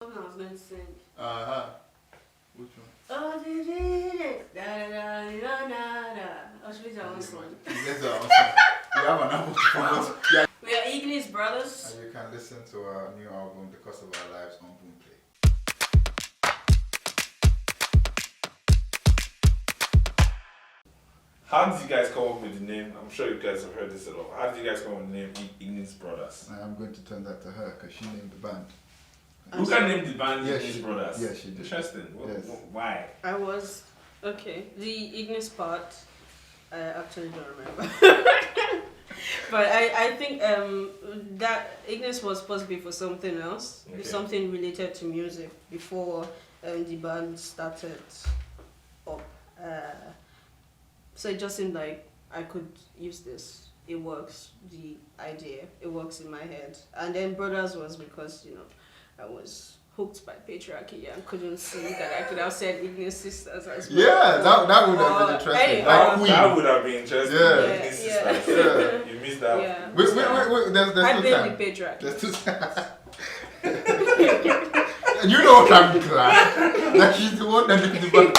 I was going to sing. Which one? Oh, did it? Da da da da da da. Oh, should we do our own song? Let's do our own song. We have an album to promote. Yeah. We are Ignis Brothers. And you can listen to our new album, The Cost of Our Lives, on Boomplay. How did you guys come up with the name? I'm sure you guys have heard this a lot. How did you guys come up with the name Ignis Brothers? I'm going to turn that to her because she named the band. Who can name the band Yes, Ignis she- Brothers? yes, she did. Interesting. Yes. Why? I was okay. The Ignis part, I actually don't remember. But I think that Ignis was supposed to be for something else, Okay. something related to music before the band started up. So it just seemed like I could use this. It works. The idea, it works in my head. And then Brothers was because I was hooked by patriarchy and couldn't see that I could have said Ignis Sisters as well. Yeah, that would have been interesting. Anyway, Like Queen. That would have been interesting. Yeah. Ignis Yeah. Sisters. Yeah. You missed that. Yeah. Wait, there's I two blame times. the patriarchy. There's two times. You know what I'm glad. Like she's the one that did the band.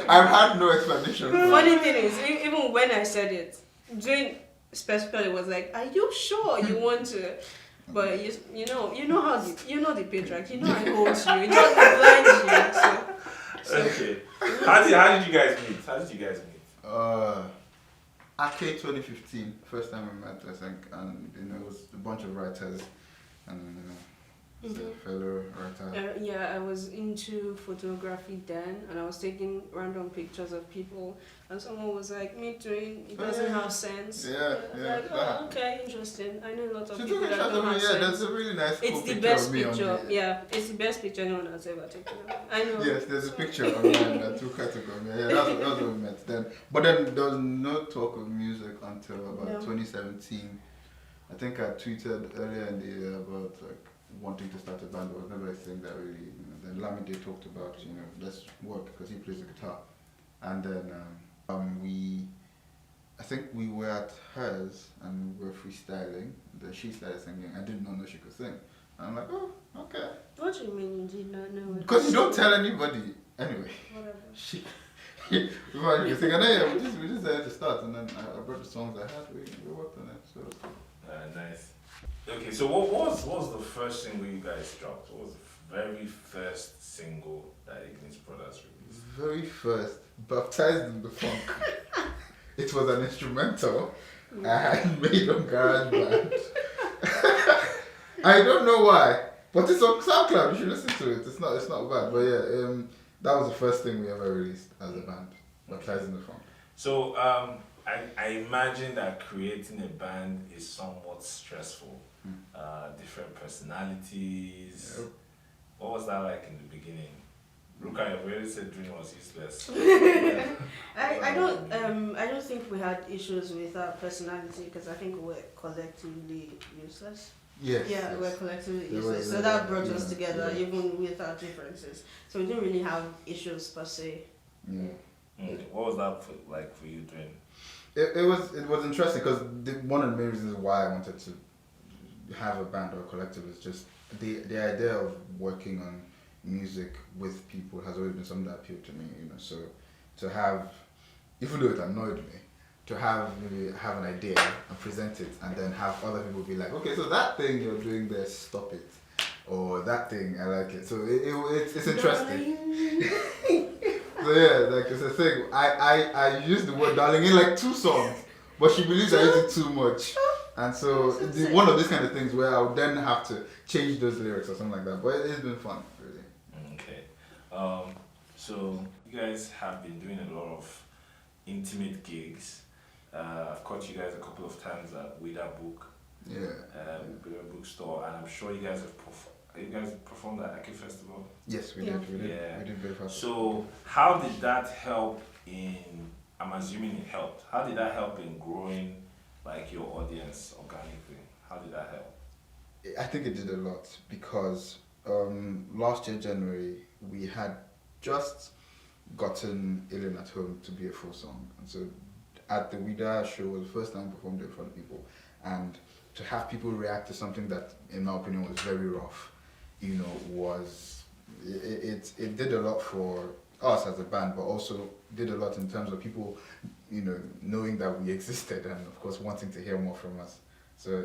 I've had no explanation. Funny thing is, even when I said it, Jane specifically was like, "Are you sure you want to?" But you know how the patriarch. You know I hold you. It just blind you. So Okay. How did you guys meet? Arcade 2015, first time we met, I think, and it was a bunch of writers, and a fellow writer. yeah, I was into photography then, and I was taking random pictures of people, and someone was like, "Me too. It doesn't have sense." Yeah, I was yeah, like, that. "Oh, okay, interesting. I know a lot of She people took a that shot don't of me, have yeah, sense." there's a really nice It's cool the picture best of me picture. on the, Yeah, it's the best picture anyone has ever taken. I know. Yes, there's a picture of me and I took her to go. Yeah, that's what we met then. But then there was no talk of music until about 2017. I think I tweeted earlier in the year about like wanting to start a band. There was never a thing that really. Then Lamide talked about let's work because he plays the guitar, and then I think we were at hers and we were freestyling. Then she started singing. I did not know she could sing. I'm like, oh, okay. What do you mean you did not know? Because you don't tell anybody. Anyway, Whatever. she. Before you sing, and then we just had to start, and then I brought the songs I had. We worked on it. So. Nice. Okay, so what was the first single you guys dropped? What was the very first single that Ignis Brothers released? Very first, baptized in the funk. It was an instrumental I had made on GarageBand. I don't know why, but it's on SoundCloud. You should listen to it. It's not bad. But yeah, that was the first thing we ever released as a band, baptized in the funk. So I imagine that creating a band is somewhat stressful. Different personalities. Yep. What was that like in the beginning? Ruka, you already said Dream was useless. I don't think we had issues with our personality because I think we're collectively useless. Yes. Yeah, yes. we're collectively There useless. was So a- that brought us yeah, together yeah. even with our differences. So we didn't really have issues per se. Yeah. Okay. What was that like for you doing? It was interesting because one of the main reasons why I wanted to have a band or a collective is just the idea of working on music with people has always been something that appealed to me. So to have, even though it annoyed me, to have an idea and present it, and then have other people be like, okay, so that thing you're doing there, stop it, or that thing I like it. So it's interesting. So yeah, like it's a thing. I use the word darling in like 2 songs, but she believes I use it too much. And so it's one of these kind of things where I would then have to change those lyrics or something like that. But it's been fun, really. Okay. So you guys have been doing a lot of intimate gigs. I've caught you guys a couple of times at Wida Book, Yeah. Wida Bookstore, and I'm sure you guys have performed at Aki Festival. Yes, we Yeah. did. We did. Yeah. We did very fast. So how did that help in? I'm assuming it helped. How did that help in growing like your audience organically? How did that help? I think it did a lot because last year January we had just gotten Alien at Home to be a full song, and so at the Wida show was the first time we performed in front of people, and to have people react to something that in my opinion was very rough was it did a lot for us as a band, but also did a lot in terms of people, knowing that we existed and of course wanting to hear more from us. So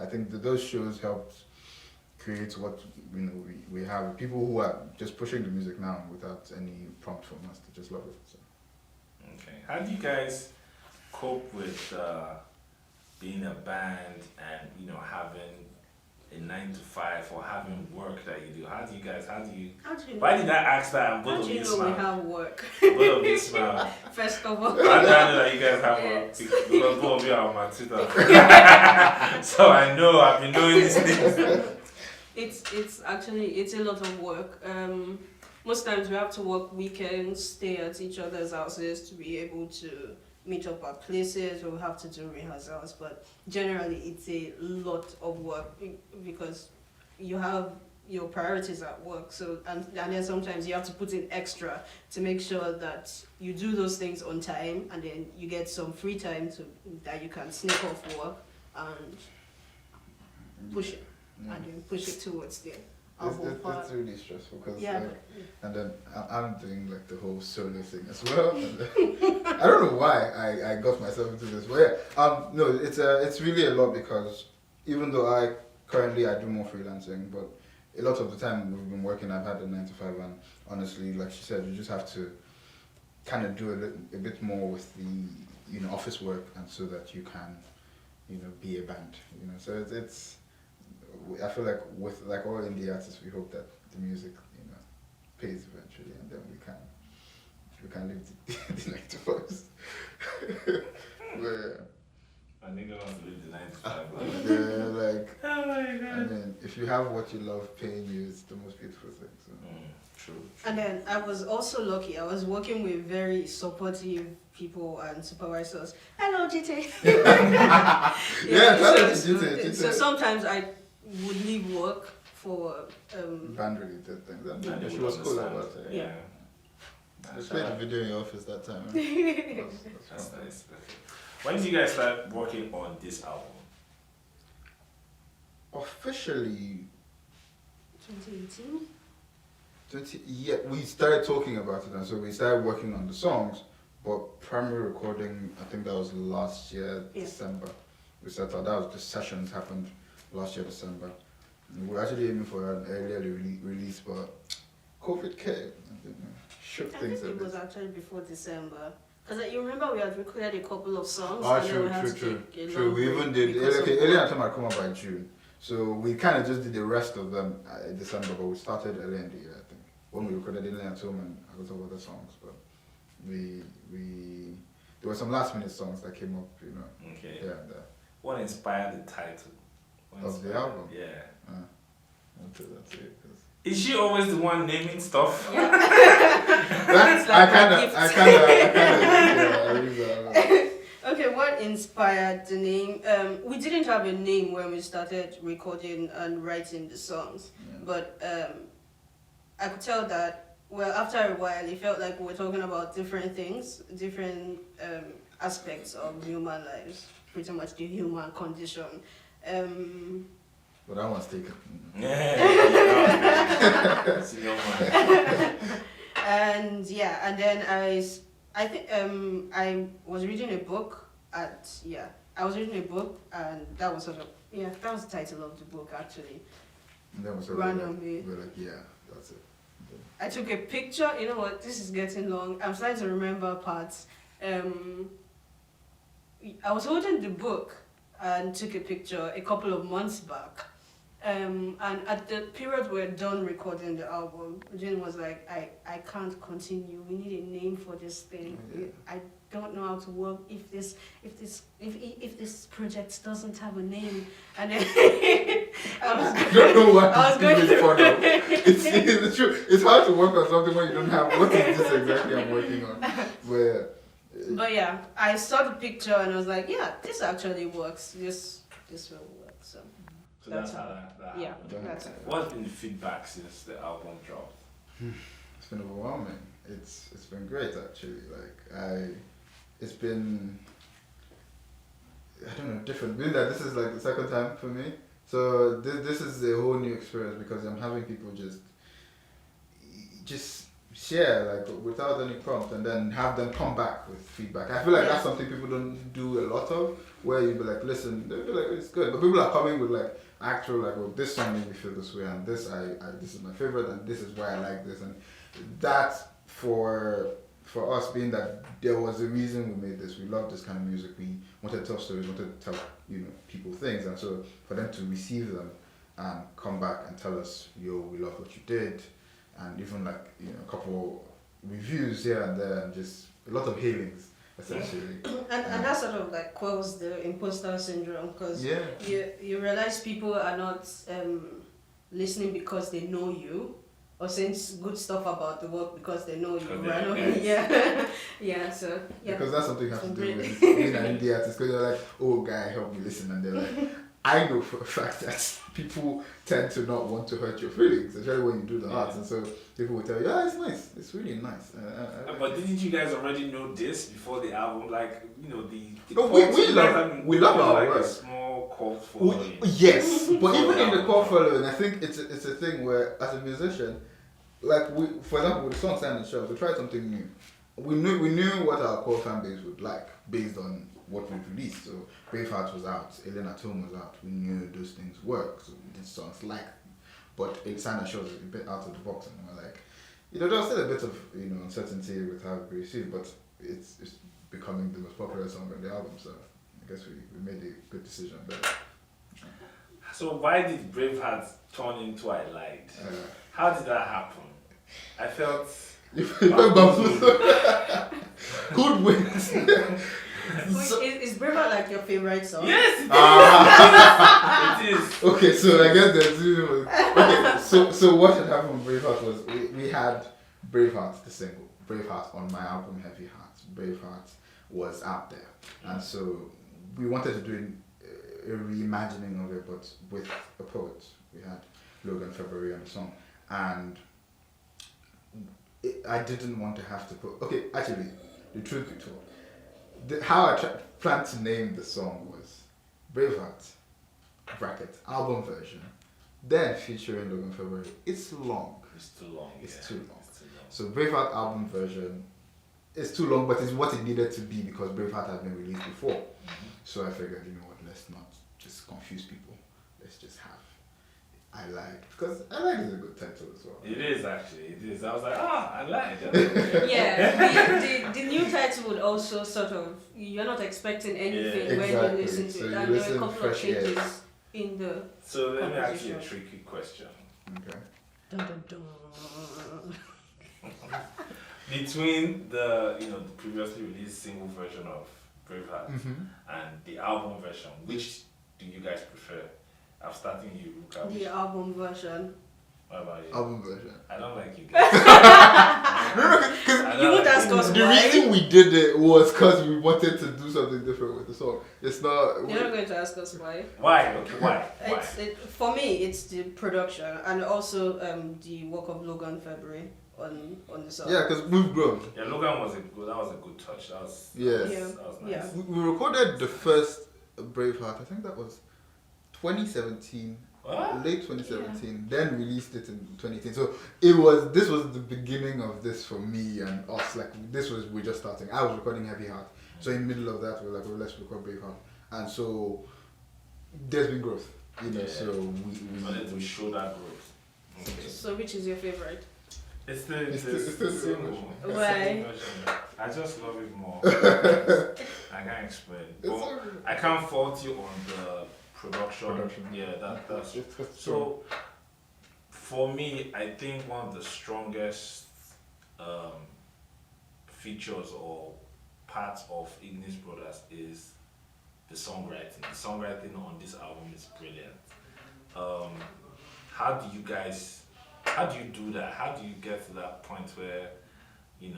I think that those shows helped create what we have. People who are just pushing the music now without any prompt from us. They just love it. So. Okay. How do you guys cope with being a band and having a 9 to 5 or having work that you do? How do you know? Why did I ask that? And both of you smile. We have work? Both of you smile. First of all. How do I know that you guys have work? Because both of you are on my Twitter. So I know I've been doing these things. It's a lot of work. Most times we have to work weekends, stay at each other's houses to be able to meet up at places, or we have to do rehearsals. But generally, it's a lot of work because you have your priorities at work. So and then sometimes you have to put in extra to make sure that you do those things on time, and then you get some free time that you can sneak off work and push it. And then push it towards the album part. It's really stressful because and then I'm doing like the whole solo thing as well. I don't know why I got myself into this, but no, it's really a lot because even though I do more freelancing, but a lot of the time we've been working. I've had a 9 to 5, and honestly, like she said, you just have to kind of do a bit more with the office work, and so that you can be a band. So it's. I feel like with like all indie artists, we hope that the music, pays eventually, and then we can live the 9 to 5s. I think I want to live the 9 to 5. Yeah, like. Oh my god. I mean, if you have what you love paying you, it's the most beautiful thing. So. True. And then I was also lucky. I was working with very supportive people and supervisors. Hello, GT. So sometimes I would leave work for band related things. And she was cool about it. Yeah. I played the video in your office that time. That's nice. When did you guys start working on this album? Officially 2018. Yeah, we started talking about it, and so we started working on the songs. But primary recording, I think that was last year, December. We started. That was the sessions happened last year, December. And we were actually aiming for an earlier release, but COVID came and shook things a bit. I think it was actually before December. Because you remember we had recorded a couple of songs. True. We even did earlier time I come up by June. So we kind of just did the rest of them in December, but we started earlier in the year, I think. When we recorded Alien at Home and a lot of other songs, but there were some last minute songs that came up, Okay. here and there. What inspired the title Of the album? Yeah. That's it. Is she always the one naming stuff? Yeah. I kind of. Okay, what inspired the name? We didn't have a name when we started recording and writing the songs, but I could tell that, well, after a while, it felt like we were talking about different things, different aspects of human lives, pretty much the human condition. But that one's taken. And then I think I was reading a book and that was that was the title of the book actually. And then randomly. We're like, yeah, that's it. I took a picture. You know what? This is getting long. I'm starting to remember parts. I was holding the book and took a picture a couple of months back. And at the period we're done recording the album, Jane was like, I can't continue. We need a name for this thing. Yeah. I don't know how to work if this project doesn't have a name. And then I don't know what I was going to for now. It's true. It's hard to work on something when you don't have what is this exactly I'm working on. But yeah, I saw the picture and I was like, yeah, this actually works. This will work. So that's how that yeah, happened. that's it. What's been the feedback since the album dropped? It's been overwhelming. It's been great actually. It's been, I don't know, different. Being that this is like the second time for me So this is a whole new experience because I'm having people just share like without any prompt and then have them come back with feedback. I feel like that's something people don't do a lot of, where you be like, listen, they'll be like, it's good, but people are coming with like actual like, oh, this song made me feel this way, and this I this is my favorite, and this is why I like this, and that for us being that there was a reason we made this. We love this kind of music. We wanted to tell stories, wanted to tell people things, and so for them to receive them and come back and tell us, yo, we love what you did, and even like a couple reviews here and there, and just a lot of hailings essentially. And that sort of like quells the imposter syndrome, because you realize people are not listening because they know you, or saying good stuff about the work because they know you. Right? Yeah. So because that's something you have to do with being an indie artist. Because you're like, oh, guy, help me listen, and they're like, I know for a fact that people tend to not want to hurt your feelings, especially when you do the arts, and so people will tell you, yeah, it's nice, it's really nice. But didn't you guys already know this before the album? Like, we love our like work. A small cult following. Yes, but even in the cult following, I think it's a thing where as a musician, like for example, with the song "Stand and Show," we tried something new. We knew what our core fan base would like based on what we released. So Braveheart was out, Alien at Home was out. We knew those things work, so we did songs like them. But it kind of shows a bit out of the box, and we're like, there was still a bit of uncertainty with how it received, but it's becoming the most popular song on the album. So I guess we made a good decision there. So why did Braveheart turn into I Lied? How did that happen? I felt good wins. Is Braveheart like your favorite song? Yes, it is. Okay, so I guess there's okay. So what had happened with Braveheart was we had Braveheart, the single, Braveheart on my album Heavy Heart. Braveheart was out there, and so we wanted to do a reimagining of it, but with a poet. We had Logan February on the song, and I didn't want to have to put. Okay, actually, the truth be told, how I planned to name the song was Braveheart bracket album version, then featuring Logan February. It's long. It's too long. It's too long. So Braveheart album version is too long, but it's what it needed to be because Braveheart had been released before. Mm-hmm. So I figured, what, let's not just confuse people. Let's just have I Lied, because I Lied is a good title as well. It is actually. It is. I was like, I Lied. Yeah, the new title would also sort of, you're not expecting anything when you listen to it. And there are a couple of changes in the So let me ask you a tricky question. Okay. Dun, dun, dun. Between the the previously released single version of Braveheart and the album version, which do you guys prefer? I'm starting you, Ruka. The album version. What about you? Album version. I don't like you guys. You would ask us the why. reason we did it was because we wanted to do something different with the song. It's not. You're not going to ask us why. Why? Okay, why? For me, it's the production and also the work of Logan February on the song. Yeah, because we've grown. Yeah, Logan was a good touch. That was nice. Yeah. We recorded the first Braveheart. I think that was 2017. What? Late 2017, then released it in 2018. So this was the beginning of this for me and us. Like we're just starting. I was recording Heavy Heart, so in the middle of that we're like, well, let's record Braveheart, and so there's been growth, So we wanted to show that growth. Okay. So which is your favorite? It's the single. Why? I just love it more. I can't explain. But I can't fault you on the production. Yeah, that's so. For me, I think one of the strongest features or parts of Ignis Brothers is the songwriting. The songwriting on this album is brilliant. How do you do that? How do you get to that point where you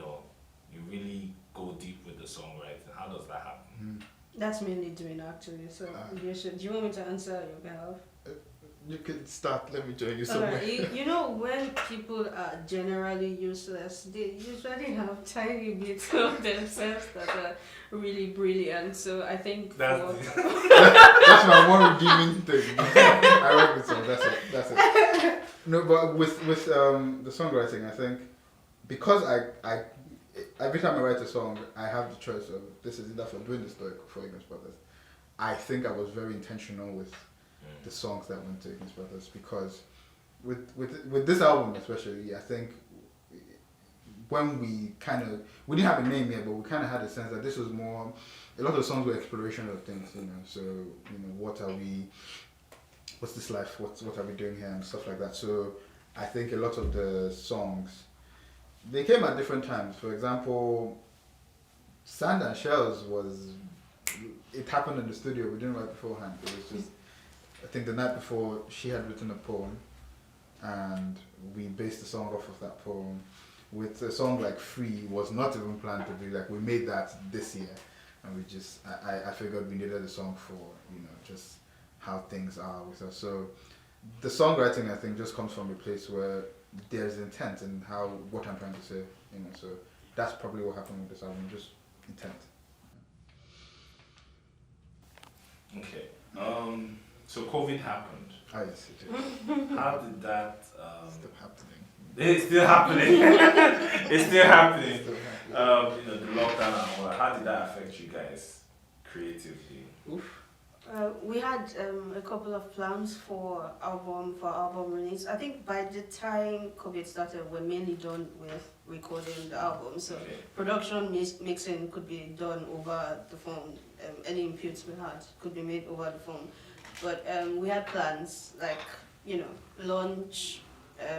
really go deep with the songwriting? How does that happen? That's mainly doing actually. So do you want me to answer on your behalf? You could start. Let me join you somewhere. Alright, you know when people are generally useless, they usually have tiny bits of themselves that are really brilliant. So I think That's for That's my one redeeming thing. I like the song. That's it. No, but with the songwriting, I think because I every time I write a song, I have the choice of this is either for doing the story for Ignis Brothers. I think I was very intentional with the songs that went to Ignis Brothers because with this album especially, I think when we didn't have a name yet, but we kind of had a sense that this was more. A lot of songs were exploration of things, So what are we? What's this life? What are we doing here and stuff like that. So I think a lot of the songs they came at different times. For example, Sand and Shells it happened in the studio. We didn't write beforehand. It was just I think the night before she had written a poem, and we based the song off of that poem. With a song like Free was not even planned to be like we made that this year, and we just I figured we needed a song for just how things are with us. So the songwriting I think just comes from a place where there's intent in what I'm trying to say, So that's probably what happened with this album, just intent. Okay. So COVID happened. Ah yes, it is. How did that? Still happening. It's still happening. It's still happening. Still happening. The lockdown and all that. How did that affect you guys creatively? Oof. we had a couple of plans for album release. I think by the time COVID started, we're mainly done with recording the album. So Okay. production mixing could be done over the phone. Any inputs we had could be made over the phone. But we had plans like launch,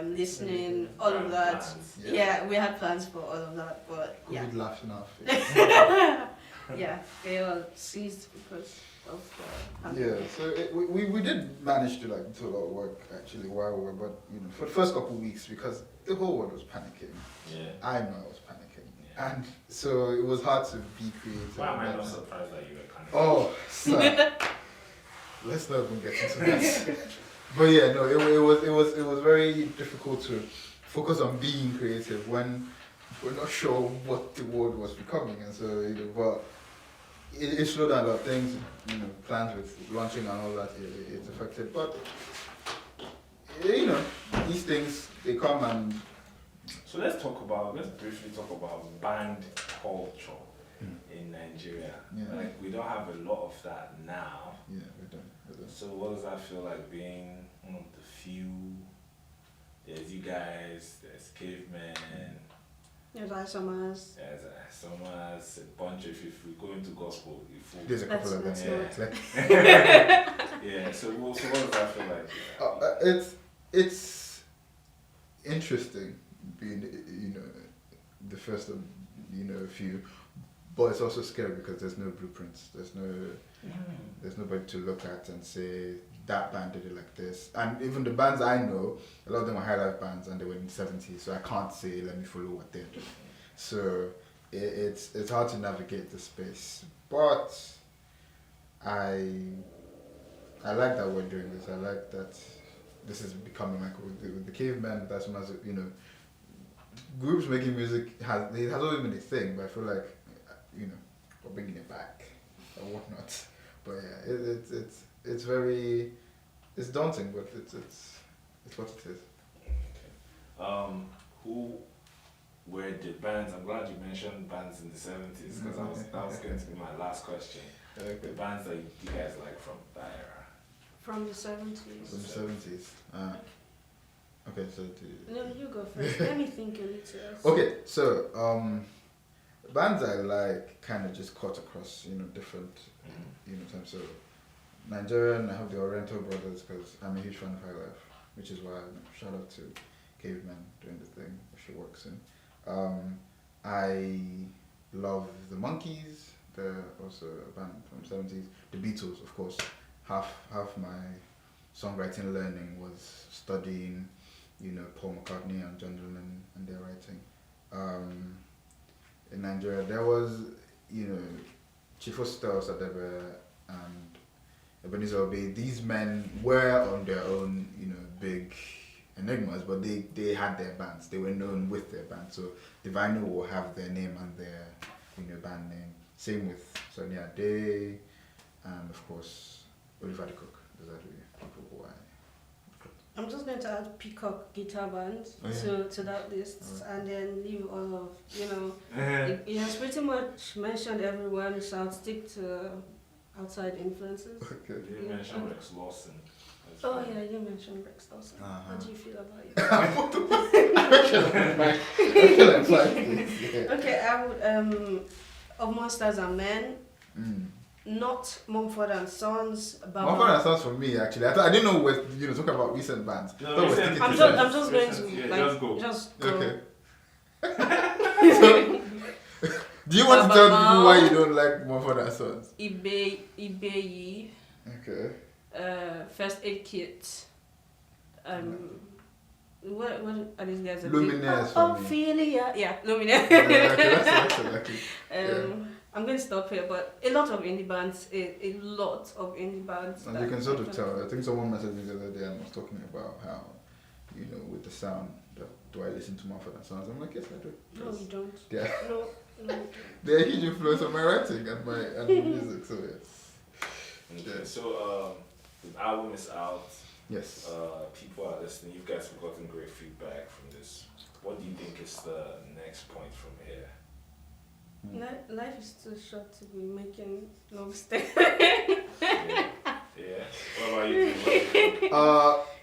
listening, all of that. Plans. Yeah, we had plans for all of that. But yeah, COVID laughed in our face. yeah, they all ceased because of the Yeah, pandemic. so we did manage to do a lot of work actually while we were, but for the first couple of weeks because the whole world was panicking. Yeah. I know I was panicking, Yeah. and so it was hard to be creative. Why am I not surprised that you were panicking? Oh, sir. Let's not even get into that. But yeah, no, it was very difficult to focus on being creative when we're not sure what the world was becoming, and so but it slowed down a lot of things, plans with launching and all that. It's affected, but these things they come and. So let's briefly talk about band culture in Nigeria. Yeah. Like we don't have a lot of that now. Yeah, we don't. So what does that feel like being one of the few? There's you guys, there's Cavemen, There's Isomers. there's Summers, a bunch of, if we go into gospel, There's a couple of them. Let's Yeah. Like, yeah, so what does that feel like? it's interesting being the first of a few, but it's also scary because there's no blueprints. There's nobody to look at and say that band did it like this. And even the bands I know, a lot of them were high life bands and they were in the 70s, so I can't say let me follow what they're doing. So it's hard to navigate the space, but I like that we're doing this. I like that this is becoming like with the Cavemen. That's when groups making music it has always been a thing, but I feel like we're bringing it back or whatnot. But yeah, it's daunting, but it's what it is. Okay. Who were the bands? I'm glad you mentioned bands in the 70s because that was going to be my last question. Okay. The bands that you guys like from that era. From the 70s. From the 70s. Okay, so No, you go first. Let me think a little. okay, so bands I like kind of just cut across different times. So Nigerian, I have the Oriental Brothers because I'm a huge fan of High Life, which is why shout out to Caveman doing the thing she works in. I love the Monkees. They're also a band from the 70s. The Beatles, of course. Half my songwriting learning was studying, Paul McCartney and John Lennon and their writing. In Nigeria, there was, Chief Oster Osadebe and, Ebenezer Obey. These men were on their own, big enigmas, but they had their bands. They were known with their band. So Divino will have their name and their band name. Same with Sonia Day, and of course Oliver the Cook. Those are the people who I. I'm just going to add Peacock Guitar Band to that list, and then leave all of it has pretty much mentioned everyone, so I'll stick to outside influences. Okay. You mentioned Rex Lawson. Oh yeah, you mentioned Rex Lawson. How do you feel about it? Okay, I would of Monsters and Men. Not Mumford and Sons. Mumford and Sons for me actually. I didn't know what talking about recent bands. No, I'm just going to just go. Okay. So, do you want to tell people why you don't like Mumford and Sons? Ibeyi. Okay. First Aid Kit. What are these guys? Luminaires for me. Ophelia. Yeah, Luminaires. Yeah, okay, that's lucky. I'm going to stop here, but a lot of indie bands, a lot of indie bands. And you can sort of tell. I think someone messaged me the other day and was talking about how, with the sound, do I listen to Mumford and Sons? I'm like, yes, I do. No, you don't. Yeah. No. They're a huge influence on my writing and my music, so yes. Okay, so the album is out. Yes. People are listening. You guys have gotten great feedback from this. What do you think is the next point from here? Life is too short to be making no mistake. Yeah. What about you?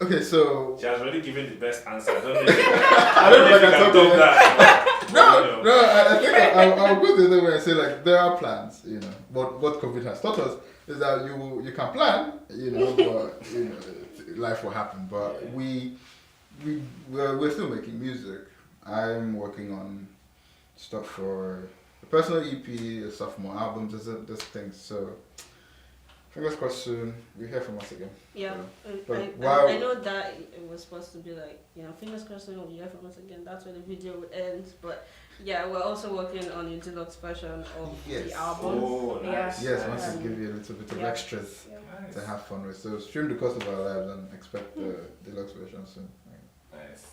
Okay, so She has already given the best answer. I don't know if I can top that. No, I think I'll go the other way and say there are plans, but what COVID has taught us is that you can plan, but life will happen. But we're still making music. I'm working on stuff for a personal EP, a sophomore album, there's things. So fingers crossed soon we hear from us again. Yeah, But I know that it was supposed to be fingers crossed soon we hear from us again. That's where the video would end. But yeah, we're also working on a deluxe version of the album. Oh, nice. Yes, I want to give you a little bit of extras to have fun with. So stream the course of our lives and expect the deluxe version soon. Nice.